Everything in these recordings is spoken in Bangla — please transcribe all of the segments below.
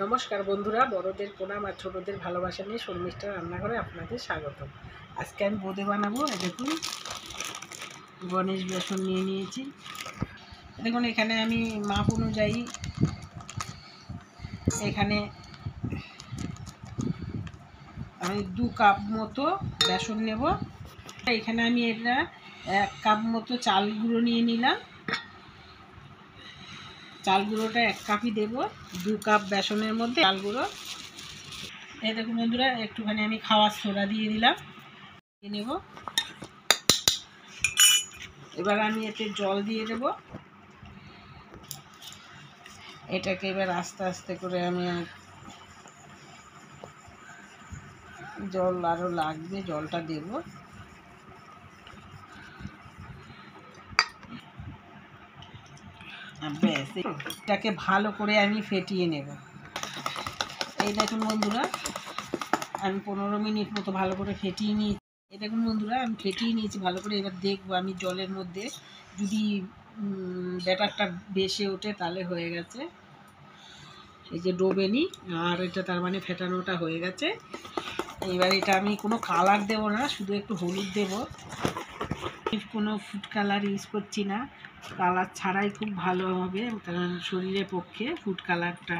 নমস্কার বন্ধুরা, বড়দের প্রণাম আর ছোটদের ভালোবাসা নিয়ে শর্মিষ্ঠা রান্নাঘরে আপনাদের স্বাগত। আজকে আমি বোঁদে বানাবো। দেখুন, গণেশ বেসন নিয়ে নিয়েছি। দেখুন, এখানে আমি মাপ অনুযায়ী এখানে আমি 2 কাপ মতো বেসন নেব। এখানে আমি এটা 1 কাপ মতো চাল গুঁড়ো নিয়ে নিলাম। চাল গুঁড়োটা 1 কাপই দেবো। 2 কাপ বেসনের মধ্যে চাল গুঁড়ো। এই দেখুন বন্ধুরা, একটুখানি আমি খাওয়ার সোডা দিয়ে দিলাম, দিয়ে নেব। এবার আমি এতে জল দিয়ে দেব। এটাকে এবার আস্তে আস্তে করে আমি জল আরও লাগবে, জলটা দেব। ব্যাস, এটাকে ভালো করে আমি ফেটিয়ে নেব। এই দেখুন বন্ধুরা, আমি 15 মিনিট মতো ভালো করে ফেটিয়ে নিয়েছি। এই দেখুন বন্ধুরা, আমি ফেটিয়ে নিয়েছি ভালো করে। এবার দেখবো আমি জলের মধ্যে যদি ব্যাটারটা বেশি ওঠে তাহলে হয়ে গেছে। এই যে ডোবেনি, আর এটা তার মানে ফেটানোটা হয়ে গেছে। এইবার এটা আমি কোনো কালার দেব না, শুধু একটু হলুদ দেব। কোনো ফুড কালার ইউজ করছি না, কালার ছাড়াই খুব ভালো হবে, কারণ শরীরের পক্ষে ফুড কালারটা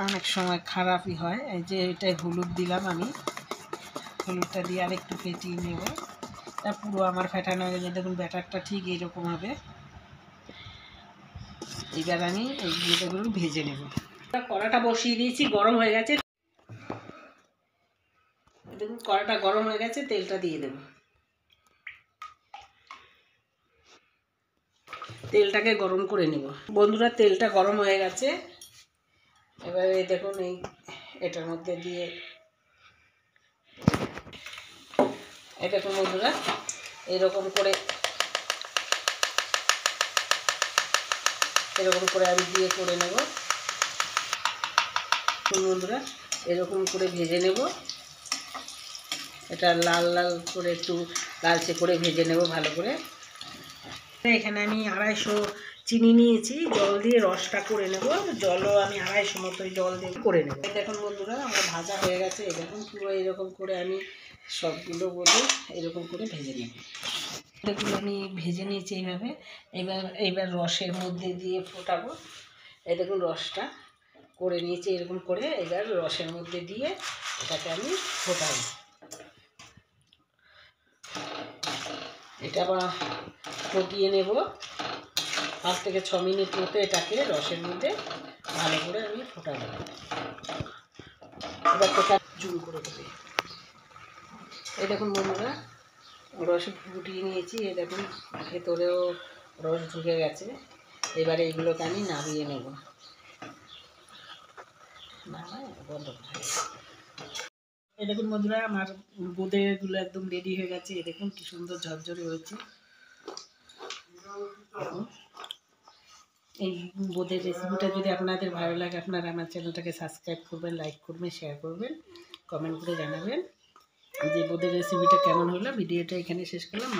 অনেক সময় খারাপই হয়। এই যে এটাই হলুদ দিলাম আমি, হলুদটা দিয়ে আর একটু ফেটিয়ে নেব। তা পুরো আমার ফেটানো হয়ে গেছে। দেখুন ব্যাটারটা ঠিক এইরকম হবে। এবার আমি এই গুঁড়োগুলো ভেজে নেব। কড়াটা বসিয়ে দিয়েছি, গরম হয়ে গেছে। দেখুন কড়াটা গরম হয়ে গেছে, তেলটা দিয়ে দেব। তেলটাকে গরম করে নেব বন্ধুরা। তেলটা গরম হয়ে গেছে। এবারে দেখুন এটার মধ্যে দিয়ে, এটা তো বন্ধুরা এরকম করে আমি দিয়ে করে নেব। বন্ধুরা এরকম করে ভেজে নেব। এটা লাল লাল করে একটু লালচে করে ভেজে নেব ভালো করে। এখানে আমি 250 চিনি নিয়েছি, জল দিয়ে রসটা করে নেব। জলও আমি 250 মতো জল দিয়ে করে নেব। দেখুন বন্ধুরা, আমার ভাজা হয়ে গেছে। এরকম পুরো এরকম করে আমি সবগুলো বলে এরকম করে ভেজে নেব। এগুলো আমি ভেজে নিয়েছি এইভাবে। এইবার রসের মধ্যে দিয়ে ফোটাবো। এই দেখুন রসটা করে নিয়েছি এরকম করে। এবার রসের মধ্যে দিয়ে এটাকে আমি ফোটাবো। এটা আবার ফুটিয়ে নেব 5 থেকে 6 মিনিট মতো। এটাকে রসের মধ্যে ভালো করে আমি ফোটাবো। এবার ফোটা জুল করে দেবে। এই দেখুন বন্ধুরা, রস ফুটিয়ে নিয়েছি। এই দেখুন ভেতরেও রস ঢুকে গেছে। এবারে এইগুলোকে আমি নামিয়ে নেব। বন্ধ করে। এই দেখুন বন্ধুরা, আমার বোঁদেগুলো একদম রেডি হয়ে গেছে। এই দেখুন কি সুন্দর ঝরঝরে হয়েছে। এই বোঁদের রেসিপিটা যদি আপনাদের ভালো লাগে, আপনারা আমার চ্যানেলটাকে সাবস্ক্রাইব করবেন, লাইক করবেন, শেয়ার করবেন, কমেন্ট করে জানাবেন যে বোঁদের রেসিপিটা কেমন হলো। ভিডিওটা এখানে শেষ করলাম।